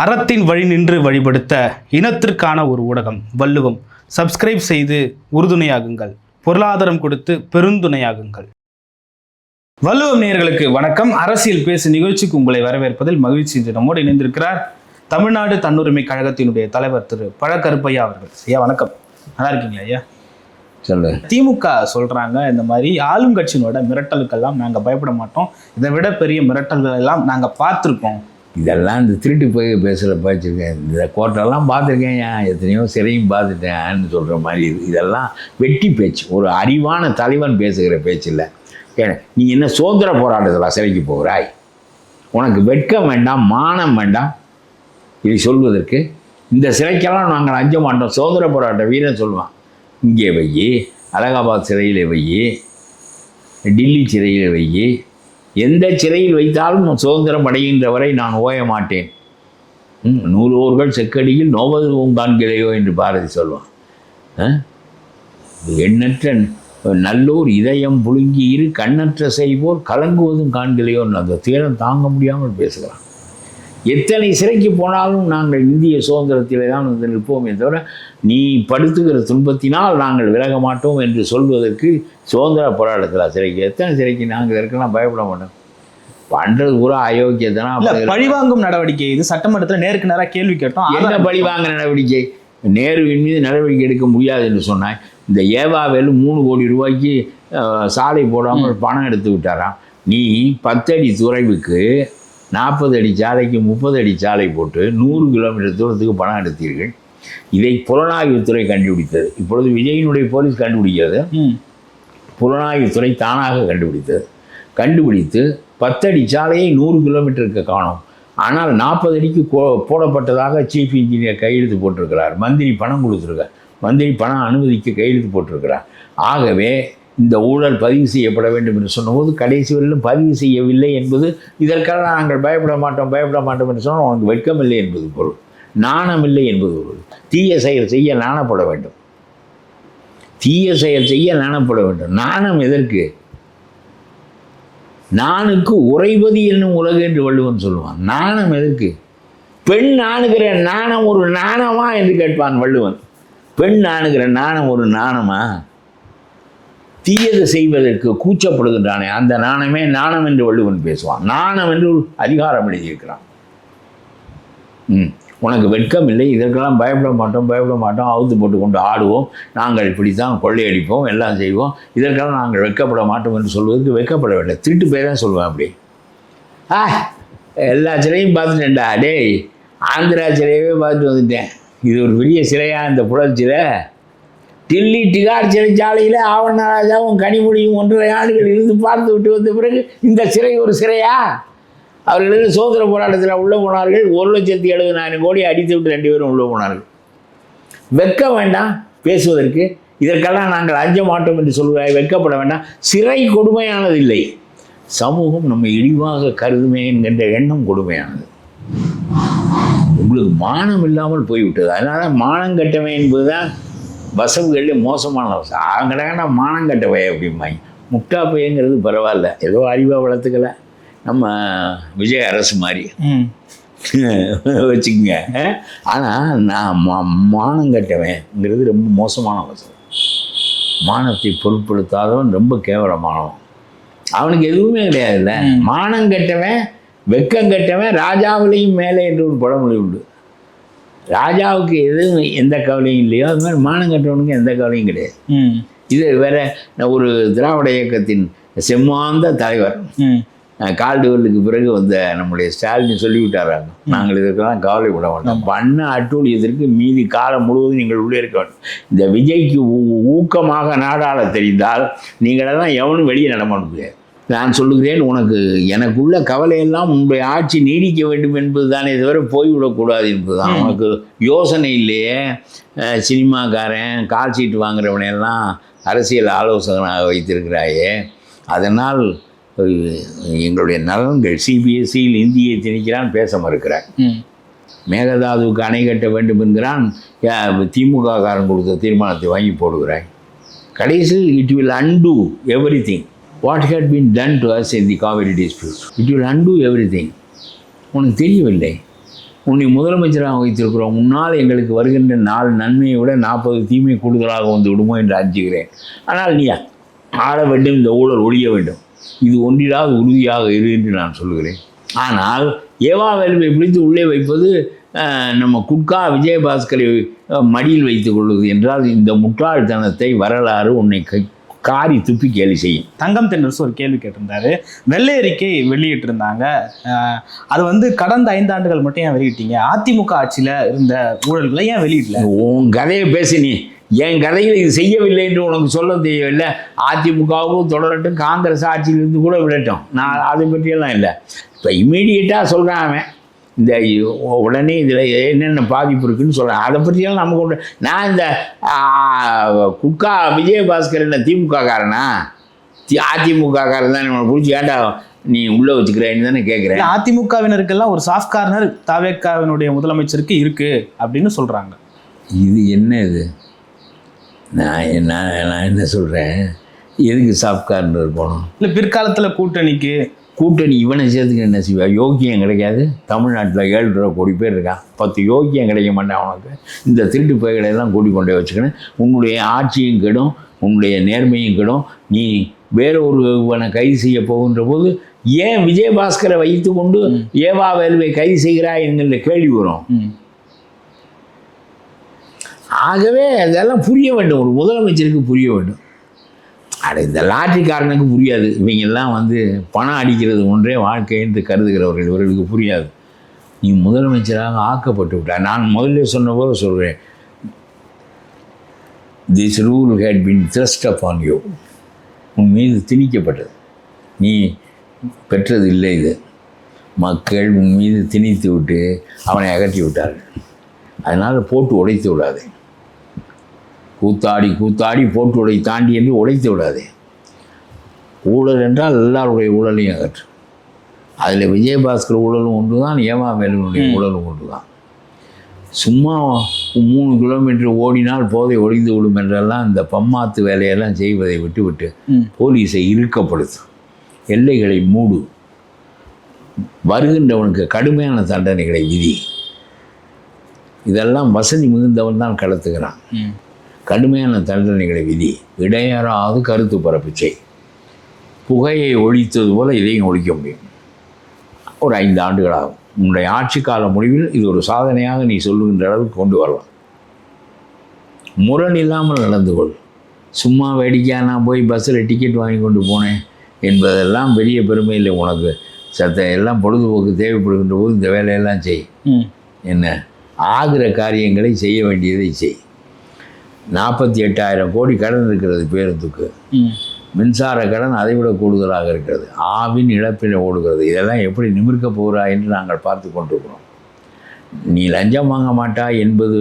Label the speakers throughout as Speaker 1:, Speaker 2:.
Speaker 1: அறத்தின் வழி நின்று வழிபடுத்த இனத்திற்கான ஒரு ஊடகம் வள்ளுவம். சப்ஸ்கிரைப் செய்து உறுதுணையாகுங்கள், பொருளாதாரம் கொடுத்து பெருந்துணையாகுங்கள். வள்ளுவம் நேயர்களுக்கு வணக்கம். அரசியல் பேசு நிகழ்ச்சிக்கு உங்களை வரவேற்பதில் மகிழ்ச்சி. என்று நம்மோடு இணைந்திருக்கிறார் தமிழ்நாடு தன்னுரிமை கழகத்தினுடைய தலைவர் திரு பழ. கருப்பையா அவர்கள். ஐயா வணக்கம், நல்லா இருக்கீங்களா ஐயா?
Speaker 2: சொல்லு.
Speaker 1: திமுக சொல்றாங்க, இந்த மாதிரி ஆளும் கட்சியினோட மிரட்டலுக்கெல்லாம் நாங்கள் பயப்பட மாட்டோம், இதை விட பெரிய மிரட்டல்கள் எல்லாம் நாங்கள் பார்த்துருக்கோம்.
Speaker 2: இதெல்லாம் இந்த திருட்டு போய் பேசுகிற பார்த்துருக்கேன், இந்த கோட்டெல்லாம் பார்த்துருக்கேன், எத்தனையோ சிறையும் பார்த்துட்டேன்னு சொல்கிற மாதிரி இதெல்லாம் வெட்டி பேச்சு. ஒரு அறிவான தலைவன் பேசுகிற பேச்சு இல்லை. நீ என்ன சுதந்திர போராட்டத்தில் சிறைக்கு போகிறாய்? உனக்கு வெட்கம் வேண்டாம், மானம் வேண்டாம் இதை சொல்வதற்கு? இந்த சிறைக்கெல்லாம் நாங்கள் அஞ்ச மாட்டோம், சுதந்திர போராட்ட வீரன் சொல்லுவான். இங்கே வையி, அலகாபாத் சிறையில் வையி, டில்லி சிறையில் வையி, எந்த சிறையில் வைத்தாலும் சுதந்திரம் அடைகின்ற வரை நான் ஓய மாட்டேன். நூலோர்கள் செக்கடியில் நோவதுவும் காண்கிறையோ என்று பாரதி சொல்வான். எண்ணற்ற நல்லோர் இதயம் புழுங்கி இரு கண்ணற்ற செய்வோர் கலங்குவதும் காண்கிறையோன்னு அந்த தீரம் தாங்க முடியாமல் பேசுகிறான். எத்தனை சிறைக்கு போனாலும் நாங்கள் இந்திய சுதந்திரத்திலே தான் வந்து நிற்போமே தவிர நீ படுத்துகிற துன்பத்தினால் நாங்கள் விலக மாட்டோம் என்று சொல்வதற்கு சுதந்திர போராட்டத்தில் சிறைக்கு எத்தனை சிறைக்கு நாங்கள் இருக்கலாம் பயப்பட மாட்டோம். பண்ணுறது பூரா அயோக்கியத்தனா
Speaker 1: பழிவாங்கும் நடவடிக்கை. இது சட்டமன்றத்தில் நேருக்கு நேராக கேள்வி கேட்டோம்.
Speaker 2: என்ன பழிவாங்க நடவடிக்கை? நேருவின் மீது நடவடிக்கை எடுக்க முடியாது என்று சொன்னாய். இந்த ஏவாவேலு 3 கோடி ரூபாய்க்கு சாலை போடாமல் பணம் எடுத்து விட்டாராம். நீ 10 அடி துறைவுக்கு 40 அடி சாலைக்கு 30 அடி சாலை போட்டு 100 கிலோமீட்டர் தூரத்துக்கு பணம் எடுத்தீர்கள். இதை புலனாய்வுத்துறை கண்டுபிடித்தது. இப்பொழுது விஜயினுடைய போலீஸ் கண்டுபிடிக்கிறது, புலனாய்வுத்துறை தானாக கண்டுபிடித்து 10 அடி சாலையை 100 கிலோமீட்டருக்கு காணும். ஆனால் 40 அடிக்கு போடப்பட்டதாக சீஃப் இன்ஜினியர் கையெழுத்து போட்டிருக்கிறார். மந்திரி பணம் கொடுத்துருக்கார், மந்திரி பணம் அனுமதிக்க கையெழுத்து போட்டிருக்கிறார். ஆகவே இந்த ஊழல் பதிவு செய்யப்பட வேண்டும் என்று சொன்னபோது கடைசி வரையிலும் பதிவு செய்யவில்லை என்பது இதற்காக நாங்கள் பயப்பட மாட்டோம் என்று சொன்னால் உனக்கு வெட்கமில்லை என்பது பொருள், நாணமில்லை என்பது பொருள். தீய செயல் செய்ய நாணப்பட வேண்டும், நாணம் எதற்கு? நானுக்கு உறைவது என்னும் உலகு என்று வள்ளுவன் சொல்லுவான். நாணம் எதற்கு? பெண் நாணுகிற நாணம் ஒரு நாணமா என்று கேட்பான் வள்ளுவன். பெண் நாணுகிற நாணம் ஒரு நாணமா? தீயது செய்வதற்கு கூச்சப்படுகின்றானே அந்த நாணமே நாணம் என்று வள்ளுவன் பேசுவான். நாணம் என்று அதிகாரம் எழுதியிருக்கிறான். உனக்கு வெட்கம் இல்லை, இதற்கெல்லாம் பயப்பட மாட்டோம், அவுத்து போட்டு கொண்டு ஆடுவோம், நாங்கள் இப்படித்தான் கொள்ளையடிப்போம், எல்லாம் செய்வோம், இதற்கெல்லாம் நாங்கள் வெட்கப்பட மாட்டோம் என்று சொல்வதற்கு வெட்கப்பட வேண்டும். திருட்டு பேர் தான் சொல்லுவேன். அப்படி எல்லா சிலையும் பார்த்துட்டேன்டா, டேய் ஆந்திரா சிலையவே பார்த்துட்டு வந்துட்டேன். இது ஒரு பெரிய சிலையா இந்த புழல் சிலை? டில்லி டிகார் சிறைச்சாலையில் ஆவணராஜாவும் கனிமொழியும் 1.5 ஆண்டுகள் இருந்து பார்த்து விட்டு வந்த பிறகு இந்த சிறை ஒரு சிறையா? அவர்கள் சுதந்திர போராட்டத்தில் உள்ளே போனார்கள். 1,70,70,000 கோடி அடித்து விட்டு 2 பேரும் உள்ளே போனார்கள். வெட்க வேண்டாம் பேசுவதற்கு? இதற்கெல்லாம் நாங்கள் அஞ்ச மாட்டோம் என்று சொல்கிறாய், வெட்கப்பட வேண்டாம். சிறை கொடுமையானது இல்லை, சமூகம் நம்ம இழிவாக கருதுமே என்கின்ற எண்ணம் கொடுமையானது. உங்களுக்கு மானம் இல்லாமல் போய்விட்டது. அதனால் மானம் கட்டமை என்பதுதான் வசவுகளில் மோசமான வசம். அவங்கடா மானம் கட்டவை அப்படிம்பாங்க. முட்டா பையங்கிறது பரவாயில்ல, ஏதோ அறிவாக வளர்த்துக்கல, நம்ம விஜய் அரசு மாதிரி வச்சுக்கோங்க. ஆனால் நான் மானம் கட்டவேங்கிறது ரொம்ப மோசமான வசம். மானத்தை பொருட்படுத்தாதவன் ரொம்ப கேவலமானவன். அவனுக்கு எதுவுமே கிடையாதுல்ல. மானம் கட்டவன், வெக்கம் கட்டவன் ராஜாவிலையும் மேலே என்று ஒரு பழமொழி உண்டு. ராஜாவுக்கு எதுவும் எந்த கவலையும் இல்லையோ அது மாதிரி மானம் கட்டவனுக்கு எந்த கவலையும் கிடையாது. இது வேற ஒரு திராவிட இயக்கத்தின் செம்மாந்த தலைவர் கால்டுவெல்லுக்கு பிறகு வந்த நம்முடைய ஸ்டாலின் சொல்லிவிட்டாராங்க, நாங்கள் இதற்கெல்லாம் கவலைப்பட மாட்டோம், பண்ண அட்டூழியத்திற்கு மீதி காலம் முழுவதும் நீங்கள் உள்ளே இருக்க வேண்டும். இந்த விஜய்க்கு ஊக்கமாக நாடாள தெரிந்தால் நீங்களெல்லாம் எவனும் வெளியே நடமாட முடியாது. நான் சொல்லுகிறேன், எனக்குள்ள கவலையெல்லாம் உங்களுடைய ஆட்சி நீடிக்க வேண்டும் என்பது தானே தவிர போய்விடக்கூடாது என்பதுதான். உனக்கு யோசனை இல்லையே. சினிமாக்காரன் கால் சீட்டு வாங்குறவனையெல்லாம் அரசியல் ஆலோசகனாக வைத்திருக்கிறாயே. அதனால் எங்களுடைய நலன்கள் சிபிஎஸ்சியில் இந்தியை திணிக்கிறான், பேச மறுக்கிறான். மேகதாதுவுக்கு அணை கட்ட வேண்டும் என்கிறான், திமுக காரன் கொடுத்த தீர்மானத்தை வாங்கி போடுகிறாய். கடைசியில் it will undo everything. What had been done to us in the Kaveri dispute? It will undo everything. உனக்கு தெரியவில்லை. உன்னை முதலமைச்சராக வைத்திருக்கிறோம், முன்னால் எங்களுக்கு வருகின்ற 4 நன்மையை விட 40 தீமை கூடுதலாக வந்து விடுமோ என்று அஞ்சுகிறேன். ஆனால் நீ ஆள வேண்டும், இந்த ஊழல் ஒழிய வேண்டும், இது ஒன்றிலாவது உறுதியாக இரு என்று நான் சொல்கிறேன். ஆனால் ஏவா வேலுவை பிடித்து உள்ளே வைப்பது நம்ம குட்கா விஜயபாஸ்கரை மடியில் வைத்துக் கொள்வது என்றால் இந்த முட்டாள்தனத்தை வரலாறு உன்னை காரி துப்பி கேலி செய்யும்.
Speaker 1: தங்கம் தென்னரசு ஒரு கேள்வி கேட்டிருந்தாரு. வெள்ளை அறிக்கை வெளியிட்டிருந்தாங்க. அது வந்து கடந்த 5 ஆண்டுகள் மட்டும் ஏன் வெளியிட்டீங்க? அதிமுக ஆட்சியில் இருந்த ஊழல்களை ஏன் வெளியிடல?
Speaker 2: உன் கதையை பேசி நீ என் கதையில் இது செய்யவில்லை என்று உனக்கு சொல்ல தெரியவில்லை. அதிமுகவும் தொடரட்டும், காங்கிரஸ் ஆட்சியிலிருந்து கூட விடட்டும், நான் அதை பற்றியெல்லாம் இல்லை. இப்போ இம்மீடியட்டாக சொல்கிறேன் அவன் இந்த உடனே இதில் என்னென்ன பாதிப்பு இருக்குன்னு சொல்கிறேன். அதை பற்றியெல்லாம் நமக்கு ஒன்று. நான் இந்த குட்கா விஜயபாஸ்கர் என்ன திமுக காரனா? அதிமுக காரன் தான் நம்மளை பிடிச்சி ஏண்டா நீ உள்ளே வச்சுக்கிறேன்னு தானே கேட்குறேன்.
Speaker 1: அதிமுகவினருக்கெல்லாம் ஒரு சாஃப்ட் கார்னர் தாவேக்காவினுடைய முதலமைச்சருக்கு இருக்குது அப்படின்னு சொல்கிறாங்க.
Speaker 2: இது என்ன இது? நான் என்ன சொல்கிறேன், எதுக்கு சாஃப்ட் கார்னர் போகணும்? இல்லை
Speaker 1: பிற்காலத்தில் கூட்டணி
Speaker 2: இவனை சேர்த்துக்கு என்ன செய்வா? யோக்கியம் கிடைக்காது. தமிழ்நாட்டில் 7.5 கோடி பேர் இருக்கான். 10 யோக்கியம் கிடைக்க மாட்டேன் அவனுக்கு. இந்த திருட்டு பைகளை எல்லாம் கூட்டி கொண்டே வச்சுக்கணும். உன்னுடைய ஆட்சியும் கெடும், உன்னுடைய நேர்மையும் கெடும். நீ வேற ஒருவனை கைது செய்ய போகின்ற போது ஏன் விஜயபாஸ்கரை வைத்து கொண்டு ஏவா வேலுவை கைது செய்கிறாய் என்கிற கேள்வி வரும். ஆகவே அதெல்லாம் புரிய வேண்டும், ஒரு முதலமைச்சருக்கு புரிய வேண்டும். இந்த லாட்ரிக்காரனுக்கு புரியாது. இவங்கெல்லாம் வந்து பணம் அடிக்கிறது ஒன்றே வாழ்க்கை என்று கருதுகிறவர்கள், இவர்களுக்கு புரியாது. நீ முதலமைச்சராக ஆக்கப்பட்டு விட்டார். நான் முதல்ல சொன்னபோது சொல்கிறேன், this rule had been thrust upon you. உன் மீது திணிக்கப்பட்டது, நீ பெற்றது இல்லை. இது மக்கள் உன் மீது திணித்து விட்டு அவனை அகற்றி விட்டார்கள். அதனால் போட்டு உடைத்து விடாதே. கூத்தாடி போட்டு உடை தாண்டி என்று உடைத்து விடாதே. ஊழல் என்றால் எல்லாருடைய ஊழலையும் அகற்று. அதில் விஜயபாஸ்கர் ஊழலும் ஒன்று தான், ஏவா வேலுனுடைய ஊழலும் ஒன்று தான். சும்மா 3 கிலோமீட்டர் ஓடினால் போதை ஒழிந்து விடும் என்றெல்லாம் இந்த பம்மாத்து வேலையெல்லாம் செய்வதை விட்டுவிட்டு போலீஸை இறுக்கப்படுத்து, எல்லைகளை மூடு, வருகின்றவனுக்கு கடுமையான தண்டனைகளை விதி. இதெல்லாம் வசதி மிகுந்தவன் தான் கடத்துகிறான். கடுமையான தண்டனைகளை விதி, இடையறாது கருத்து பரப்பு செய். புகையை ஒழித்தது போல் இதையும் ஒழிக்க முடியும். ஒரு 5 ஆண்டுகளாகும். உன்னுடைய ஆட்சி கால முடிவில் இது ஒரு சாதனையாக நீ சொல்லுகின்ற அளவுக்கு கொண்டு வரலாம். முரண் இல்லாமல் நடந்து கொள். சும்மா வேடிக்கையாக நான் போய் பஸ்ஸில் டிக்கெட் வாங்கி கொண்டு போனேன் என்பதெல்லாம் பெரிய பெருமை இல்லை உனக்கு. எல்லாம் பொழுதுபோக்கு தேவைப்படுகின்ற போது இந்த வேலையெல்லாம் செய். என்ன ஆகிற காரியங்களை செய்ய வேண்டியதை செய். 48,000 கோடி கடன் இருக்கிறது பேருந்துக்கு. மின்சார கடன் அதைவிட கூடுதலாக இருக்கிறது. ஆவின் இழப்பில் ஓடுகிறது. இதெல்லாம் எப்படி நிமிர்க்க போகிறாய் என்று நாங்கள் பார்த்து கொண்டிருக்கிறோம். நீ லஞ்சம் வாங்க மாட்டாய் என்பது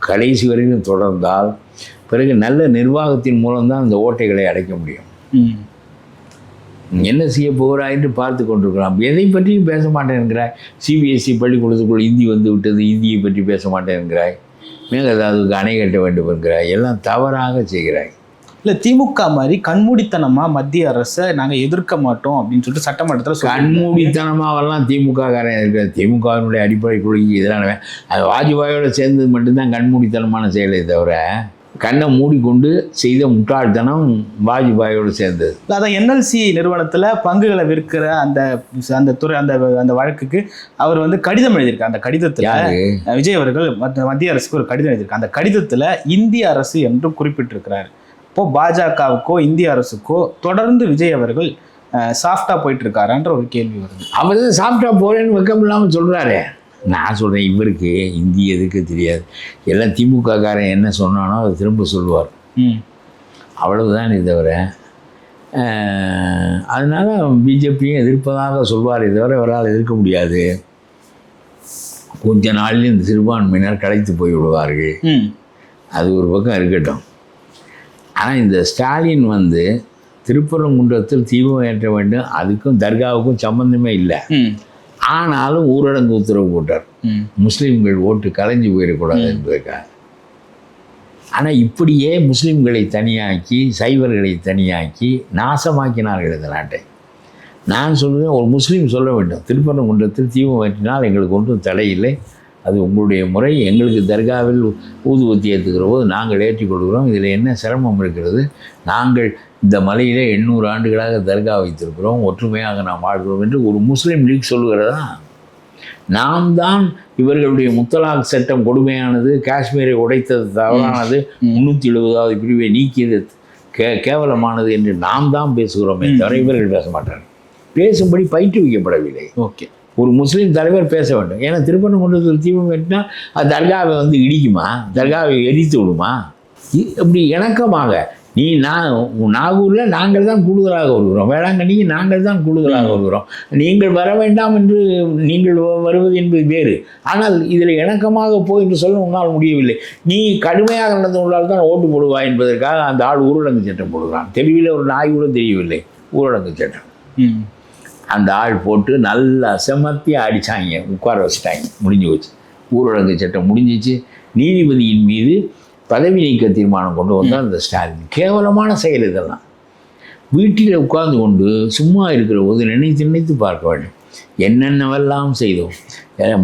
Speaker 2: கடைசி வரைக்கும் தொடர்ந்தால் பிறகு நல்ல நிர்வாகத்தின் மூலம்தான் அந்த ஓட்டைகளை அடைக்க முடியும். என்ன செய்ய போகிறாய் என்று பார்த்து கொண்டிருக்கலாம். எதை பற்றியும் பேச மாட்டேன் என்கிறாய். சிபிஎஸ்சி பள்ளிக்கூடத்துக்குள் இந்தி வந்து விட்டது, இந்தியை பற்றி பேச மாட்டேன் என்கிறாய். மேகதாதுவுக்கு அணை கட்ட வேண்டும் என்கிறாய். எல்லாம் தவறாக செய்கிறாய்.
Speaker 1: இல்லை திமுக மாதிரி கண்மூடித்தனமாக மத்திய அரசை நாங்கள் எதிர்க்க மாட்டோம் அப்படின்னு சொல்லிட்டு சட்டமன்றத்தில்
Speaker 2: கண்மூடித்தனமாகலாம் திமுக காரன் இருக்கிற திமுகவினுடைய அடிப்படை கொள்கைக்கு எதிரானவன். அது வாஜ்பாயோடு சேர்ந்தது மட்டும்தான் கண்மூடித்தனமான செயலை தவிர கண்ணை மூடிக்கொண்டு செய்த முட்டாள்தனம் வாஜ்பாயோடு சேர்ந்தது.
Speaker 1: அதான் என்எல்சி நிறுவனத்தில் பங்குகளை விற்கிற அந்த துறை அந்த வழக்குக்கு அவர் வந்து கடிதம் எழுதியிருக்கார். அந்த கடிதத்தில் விஜய் அவர்கள் மத்திய அரசுக்கு ஒரு கடிதம் எழுதியிருக்கார். அந்த கடிதத்தில் இந்திய அரசு என்று குறிப்பிட்டிருக்கிறார். இப்போ பாஜகவுக்கோ இந்திய அரசுக்கோ தொடர்ந்து விஜய் அவர்கள் சாஃப்டாக போயிட்டு இருக்காருன்ற ஒரு கேள்வி வருது.
Speaker 2: அவர் தான் சாஃப்டாக போகிறேன்னு வெக்கம் இல்லாமல் சொல்கிறாரு. நான் சொல்கிறேன், இவருக்கு இந்தி எதுக்கு தெரியாது. எல்லாம் திமுக காரன் என்ன சொன்னானோ அதை திரும்ப சொல்லுவார். அவ்வளவுதான் தவிர அதனால் பிஜேபியும் எதிர்ப்பதாக சொல்வார். தவிர அவரால் எதிர்க்க முடியாது. கொஞ்ச நாளில் இந்த சிறுபான்மையினர் கலைத்து போய் விடுவார்கள். அது ஒரு பக்கம் இருக்கட்டும். ஆனால் இந்த ஸ்டாலின் வந்து திருப்பரங்குன்றத்தில் தீபம் ஏற்ற வேண்டும், அதுக்கும் தர்காவுக்கும் சம்பந்தமே இல்லை. ஆனாலும் ஊரடங்கு உத்தரவு போட்டார். முஸ்லீம்கள் ஓட்டு கலைஞ்சு போயிடக்கூடாது என்பதற்காக. ஆனால் இப்படியே முஸ்லீம்களை தனியாக்கி சைவர்களை தனியாக்கி நாசமாக்கினார்கள் இந்த நாட்டை. நான் சொல்லுவேன், ஒரு முஸ்லீம் சொல்ல வேண்டும், திருப்பரங்குன்றத்தில் தீபம் ஏற்றினால் எங்களுக்கு ஒன்றும் தடை இல்லை, அது உங்களுடைய முறை. எங்களுக்கு தர்காவில் ஊதுவத்தி ஏற்றுக்கிற போது நாங்கள் ஏற்றி கொடுக்குறோம், இதில் என்ன சிரமம் இருக்கிறது? நாங்கள் இந்த மலையிலே 800 ஆண்டுகளாக தர்கா வைத்திருக்கிறோம், ஒற்றுமையாக நாம் வாழ்கிறோம் என்று ஒரு முஸ்லீம் லீக் சொல்லுகிறதா? நாம் தான் இவர்களுடைய முத்தலாக் சட்டம் கொடுமையானது, காஷ்மீரை உடைத்தது தவறானது, 370வது பிரிவை நீக்கியது கேவலமானது என்று நாம் தான் பேசுகிறோமே தவிர இவர்கள் பேச மாட்டார்கள். பேசும்படி பயிற்றுவிக்கப்படவில்லை.
Speaker 1: ஓகே,
Speaker 2: ஒரு முஸ்லீம் தலைவர் பேச வேண்டும். ஏன்னா திருப்பரங்குன்றத்தில் தீபம் ஏற்றினா அது தர்காவை வந்து இடிக்குமா, தர்காவை எரித்து விடுமா? அப்படி இணக்கமாக நாகூரில் நாங்கள் தான் கூடுதலாக வருகிறோம், வேளாங்கண்ணிக்கு நாங்கள் தான் கூடுதலாக வருகிறோம், நீங்கள் வர வேண்டாம் என்று நீங்கள் வருவது என்பது வேறு. ஆனால் இதில் இணக்கமாக போய் என்று சொல்ல உன்னால் முடியவில்லை. நீ கடுமையாக நடந்து கொண்டால் தான் ஓட்டு போடுவாய் என்பதற்காக அந்த ஆள் ஊரடங்கு சட்டம் போடுகிறான். தெருவில் ஒரு நாய் கூட தெரியவில்லை, ஊரடங்கு சட்டம். அந்த ஆள் போட்டு நல்லா செமத்தியாக அடித்தாங்க, உட்கார வச்சுட்டாங்க, முடிஞ்சு வச்சு. ஊரடங்கு சட்டம் முடிஞ்சிச்சு. நீதிபதியின் மீது பதவி நீக்க தீர்மானம் கொண்டு வந்தால் அந்த ஸ்டாலின். கேவலமான செயல் இதெல்லாம். வீட்டில் உட்கார்ந்து கொண்டு சும்மா இருக்கிற போது நினைத்து நினைத்து பார்க்க வேண்டும், என்னென்னவெல்லாம் செய்தோம்.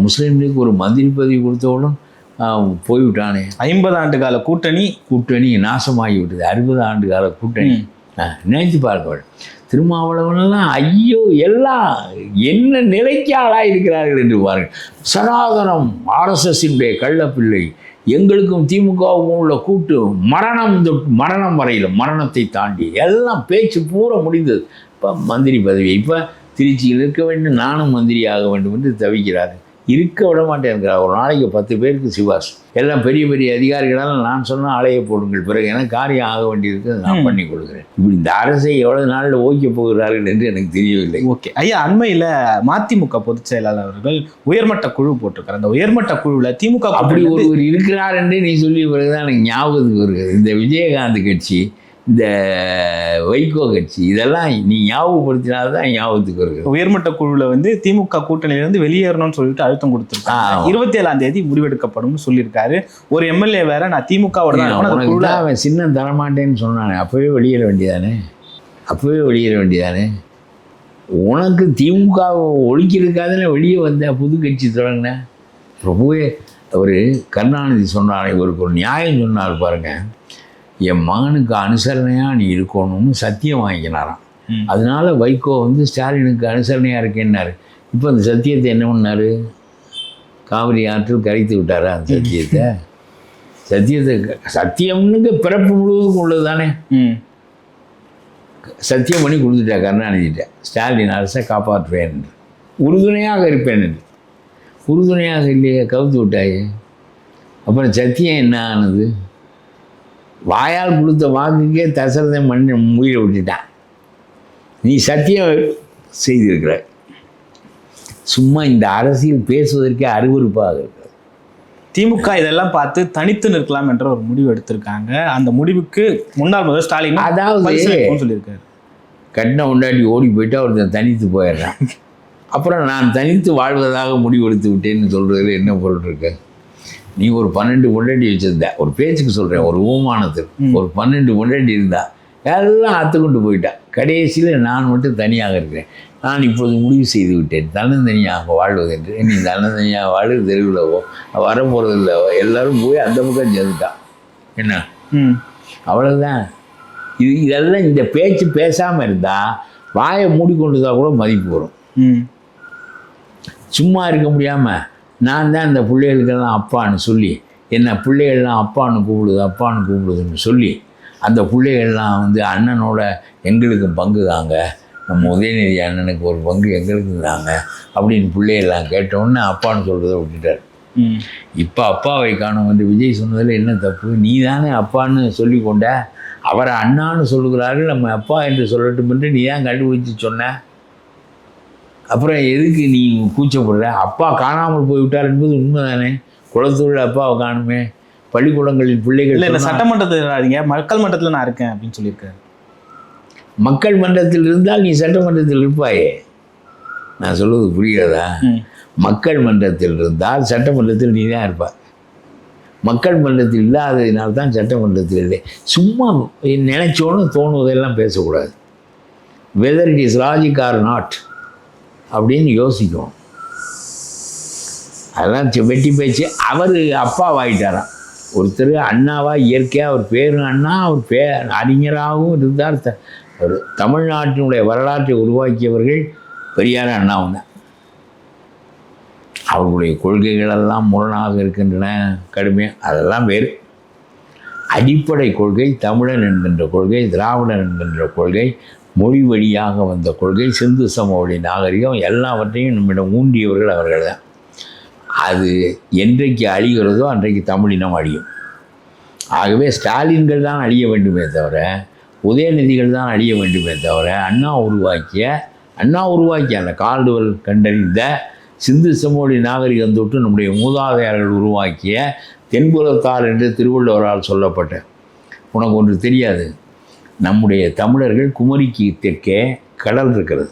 Speaker 2: முஸ்லீம்களுக்கு ஒரு மந்திரி பதவி கொடுத்தவுடன் போய்விட்டானே.
Speaker 1: 50 ஆண்டு கால
Speaker 2: கூட்டணி நாசமாகி விட்டது. 60 ஆண்டு கால கூட்டணி நினைத்து பார்க்க வேண்டும். திருமாவளவனெல்லாம் ஐயோ எல்லாம் என்ன நிலைக்கு ஆளாக இருக்கிறார்கள் என்று பாருங்கள். சனாதனம் RSSனுடைய கள்ளப்பிள்ளை, எங்களுக்கும் திமுகவுக்கும் உள்ள கூட்டு மரணம் வரையில், மரணத்தை தாண்டி எல்லாம் பேச்சு பூரா முடிந்தது. இப்போ மந்திரி பதவி, இப்போ திருச்சியில் இருக்க வேண்டும், நானும் மந்திரி ஆக வேண்டும் என்று தவிக்கிறாரு. இருக்க விட மாட்டேங்கிறார். ஒரு நாளைக்கு 10 பேருக்கு சிபாஸ், எல்லாம் பெரிய பெரிய அதிகாரிகளால் நான் சொன்னால் ஆலையை போடுங்கள், பிறகு எனக்கு காரியம் ஆக வேண்டியிருக்கு, நான் பண்ணி கொடுக்குறேன். இப்படி இந்த அரசை எவ்வளவு நாளில் ஓய்க்க போகிறார்கள் என்று எனக்கு தெரியவில்லை.
Speaker 1: ஓகே ஐயா, அண்மையில் மதிமுக பொதுச் செயலாளர் அவர்கள் உயர்மட்ட குழு போட்டிருக்காரு. அந்த உயர்மட்ட குழுவில் திமுக
Speaker 2: அப்படி ஒருவர் இருக்கிறார் என்று நீ சொல்லி பிறகுதான் எனக்கு ஞாபகத்துக்கு வருகிறது. இந்த விஜயகாந்த் கட்சி, இந்த வைகோ கட்சி, இதெல்லாம் நீ ஞாபகப்படுத்தினால்தான் ஞாபகத்துக்கு வருகிறது.
Speaker 1: உயர்மட்ட குழுவில் வந்து திமுக கூட்டணியிலிருந்து வெளியேறணும்னு சொல்லிட்டு அழுத்தம் கொடுத்துருக்காங்க. 27ஆம் தேதி முடிவெடுக்கப்படும் சொல்லியிருக்காரு. ஒரு எம்எல்ஏ வேற நான் திமுகவோட தான்
Speaker 2: அவன் சின்னம் தரமாட்டேன்னு சொன்னானே, அப்பவே வெளியேற வேண்டியதானே. உனக்கு திமுக ஒழிக்கிறதுக்காக வெளியே வந்த புது கட்சி தொடங்கின பிரபுவே. அவர் கருணாநிதி சொன்னார், இவருக்கு ஒரு நியாயம் சொன்னார் பாருங்க, என் மகனுக்கு அனுசரணையாக நீ இருக்கணும்னு சத்தியம் வாங்கிக்கினாராம். அதனால வைகோ வந்து ஸ்டாலினுக்கு அனுசரணையாக இருக்கேன்னாரு. இப்போ அந்த சத்தியத்தை என்ன பண்ணார்? காவிரி ஆற்றில் கரைத்து விட்டாரா அந்த சத்தியம்னுக்கு பிறப்பு முழுவதுக்கும் உள்ளது தானே. சத்தியம் பண்ணி கொடுத்துட்டா கருணாநிதிட்ட, ஸ்டாலின் அரசை காப்பாற்றுவேன் என்று, உறுதுணையாக இருப்பேன் என்று. உறுதுணையாக இல்லையே, கவுத்து விட்டாயே. அப்புறம் சத்தியம் என்ன ஆனது? வாயால் கொடுத்த வாக்குக்கே தசரதன் மண்ணை உயிரை விட்டுட்டான். நீ சத்தியம் செய்திருக்கிற. சும்மா இந்த அரசியல் பேசுவதற்கே அருவருப்பாக இருக்கிறது.
Speaker 1: திமுக இதெல்லாம் பார்த்து தனித்து நிற்கலாம் என்ற ஒரு முடிவு எடுத்திருக்காங்க. அந்த முடிவுக்கு முன்னாள் முதல்வர் ஸ்டாலின்
Speaker 2: அதாவது
Speaker 1: சொல்லியிருக்காரு,
Speaker 2: கட்டின உண்டாட்டி ஓடி போயிட்டு ஒருத்தன் தனித்து போயிடுறான். அப்புறம் நான் தனித்து வாழ்வதாக முடிவெடுத்து விட்டேன்னு சொல்கிறதுல என்ன பொருள் இருக்கு? நீ ஒரு 12 பொண்டாட்டி வச்சுருந்த, ஒரு பேச்சுக்கு சொல்கிறேன், ஒரு ஊமானத்துக்கு ஒரு 12 பொண்டாட்டி இருந்தா, எல்லாம் அத்துக்கொண்டு போயிட்டா. கடைசியில் நான் மட்டும் தனியாக இருக்கிறேன். நான் இப்போது முடிவு செய்து விட்டேன், தன்னந்தனியாக வாழ்வது என்று. நீ தன்னந்தனியாக வாழ்வு தெருவிலவோ வரப்போகிறது இல்லவோ, எல்லோரும் போய் அந்த பக்கம் சேர்ந்துட்டான். என்ன அவ்வளோதான். இதெல்லாம் இந்த பேச்சு பேசாமல் இருந்தால், வாயை மூடிக்கொண்டு தான் கூட மதிப்பு வரும். சும்மா இருக்க முடியாமல் நான் தான் இந்த பிள்ளைகளுக்கெல்லாம் அப்பான்னு சொல்லி, என்ன பிள்ளைகள்லாம் அப்பான்னு கூப்பிடுதுன்னு சொல்லி, அந்த பிள்ளைகள்லாம் வந்து அண்ணனோட எங்களுக்கு பங்கு தாங்க, நம்ம உதயநிதி அண்ணனுக்கு ஒரு பங்கு எங்களுக்கு தாங்க அப்படின்னு பிள்ளைகள்லாம் கேட்டோன்னே அப்பான்னு சொல்கிறத விட்டுட்டார். இப்போ அப்பாவை காணும் வந்து விஜய் சொன்னதில் என்ன தப்பு? நீ தானே அப்பான்னு சொல்லி கொண்ட, அவரை அண்ணான்னு சொல்லுகிறார்கள், நம்ம அப்பா என்று சொல்லட்டும் என்று நீ தான் கண்டுபிடிச்சி சொன்ன. அப்புறம் எதுக்கு நீ கூச்சப்படுற? அப்பா காணாமல் போய்விட்டார் என்பது உண்மை தானே. குளத்தூரில் அப்பாவை காணுமே, பள்ளிக்கூடங்களில் பிள்ளைகள்.
Speaker 1: இல்லை, சட்டமன்றத்தில் மக்கள் மன்றத்தில் நான் இருக்கேன் அப்படின்னு சொல்லியிருக்காரு.
Speaker 2: மக்கள் மன்றத்தில் இருந்தால் நீ சட்டமன்றத்தில் இருப்பாயே. நான் சொல்வது புரிகிறதா? மக்கள் மன்றத்தில் இருந்தால் சட்டமன்றத்தில் நீ தான் இருப்பாய். மக்கள் மன்றத்தில் இல்லாததினால்தான் சட்டமன்றத்தில் இல்லை. சும்மா நினைச்சோன்னு தோணுவதெல்லாம் பேசக்கூடாது. Whether it is logic or not அப்படின்னு யோசிக்கும். அதெல்லாம் வெட்டி பேச்சு. அவர் அப்பாவாயிட்டாராம். ஒருத்தர் அண்ணாவா இயற்கையாக அவர் பேரும் அண்ணா, அவர் அறிஞராகவும் இருந்தார். ஒரு தமிழ்நாட்டினுடைய வரலாற்றை உருவாக்கியவர்கள் பெரியார் அண்ணாவும் தான். அவர்களுடைய கொள்கைகளெல்லாம் முரணாக இருக்கின்றன, கடுமையாக. அதெல்லாம் வேறு. அடிப்படை கொள்கை தமிழன் என்கின்ற கொள்கை, திராவிடன் என்கின்ற கொள்கை, மொழி வழியாக வந்த கொள்கை, சிந்து சமவெளி நாகரிகம் எல்லாவற்றையும் நம்மிடம் ஊண்டியவர்கள் அவர்கள் தான். அது என்றைக்கு அழிகிறதோ அன்றைக்கு தமிழினம் அழியும். ஆகவே ஸ்டாலின்கள் தான் அழிய வேண்டுமே தவிர, உதயநிதிகள் தான் அழிய வேண்டுமே தவிர, அண்ணா உருவாக்கிய அந்த கால்டுவெல் கண்டறிந்த சிந்து சமவெளி நாகரிகம் தொட்டு நம்முடைய மூதாதையர்கள் உருவாக்கிய தென்புலத்தார் என்று திருவள்ளுவரால் சொல்லப்பட்ட, உனக்கு ஒன்று தெரியாது, நம்முடைய தமிழர்கள் குமரிக்கு தெற்கே கடல் இருக்கிறது,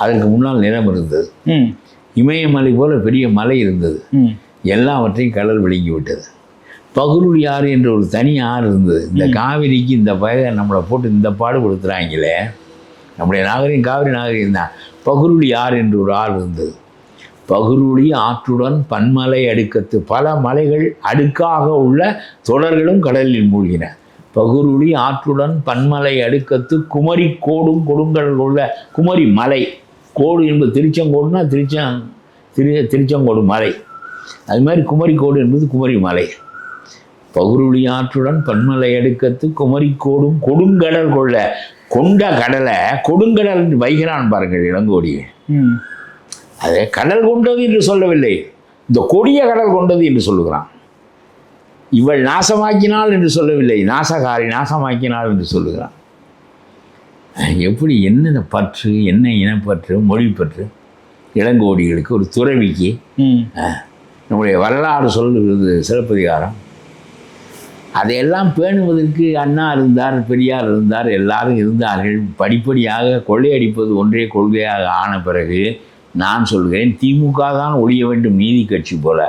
Speaker 2: அதற்கு முன்னால் நிலம் இருந்தது, இமயமலை போல பெரிய மலை இருந்தது, எல்லாவற்றையும் கடல் விழுங்கி விட்டது. பகுருளி ஆறு என்ற ஒரு தனி ஆறு இருந்தது. இந்த காவிரிக்கு இந்த பய நம்மளை போட்டு இந்த பாடு கொடுத்துறாங்களே, நம்முடைய நாகரிகம் காவிரி நாகரிகம் தான். பகுருளி ஆறு என்று ஒரு ஆறு இருந்தது. பகுருளி ஆற்றுடன் பன்மலை அடுக்கத்து, பல மலைகள் அடுக்காக உள்ள தொடர்களும் கடலில் மூழ்கின. பகுருளி ஆற்றுடன் பன்மலை அடுக்கத்து குமரி கோடும் கொடுங்கடல் உள்ள குமரி மலை. கோடு என்பது திருச்செங்கோடுனா திருச்செங்கோடு மலை, அது மாதிரி குமரி கோடு என்பது குமரி மலை. பகுருளி ஆற்றுடன் பன்மலை அடுக்கத்து குமரி கோடும் கொடுங்கடல் கொண்ட கடலை கொடுங்கடல் என்று வைகிறான் பாருங்கள் இளங்கோடி. அதை கடல் கொண்டது என்று சொல்லவில்லை, இந்த கொடிய கடல் கொண்டது என்று சொல்லுகிறான். இவள் நாசமாக்கினாள் என்று சொல்லவில்லை, நாசகாரி நாசமாக்கினாள் என்று சொல்லுகிறான். எப்படி என்ன பற்று, என்ன இனப்பற்று, மொழிப்பற்று இளங்கோடிகளுக்கு, ஒரு துறவிக்கு. நம்முடைய வரலாறு சொல்லுகிறது சிலப்பதிகாரம். அதையெல்லாம் பேணுவதற்கு அண்ணா இருந்தார், பெரியார் இருந்தார், எல்லாரும் இருந்தார்கள். படிப்படியாக கொள்ளையடிப்பது ஒன்றே கொள்கையாக ஆன பிறகு நான் சொல்கிறேன், திமுக தான் ஒழிய வேண்டும் நீதி கட்சி போல.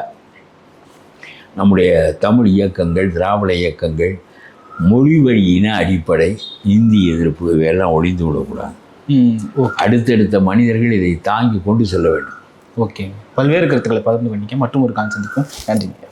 Speaker 2: நம்முடைய தமிழ் இயக்கங்கள், திராவிட இயக்கங்கள், மொழி வழியின அடிப்படை, இந்தி எதிர்ப்பு இவையெல்லாம் ஒழிந்து விடக்கூடாது. அடுத்தடுத்த மனிதர்கள் இதை தாங்கி கொண்டு செல்ல வேண்டும்.
Speaker 1: ஓகே, பல்வேறு கருத்துக்களை பகிர்ந்து பண்ணிக்க மற்றும் ஒரு கால் சந்திப்போம். நன்றிங்க.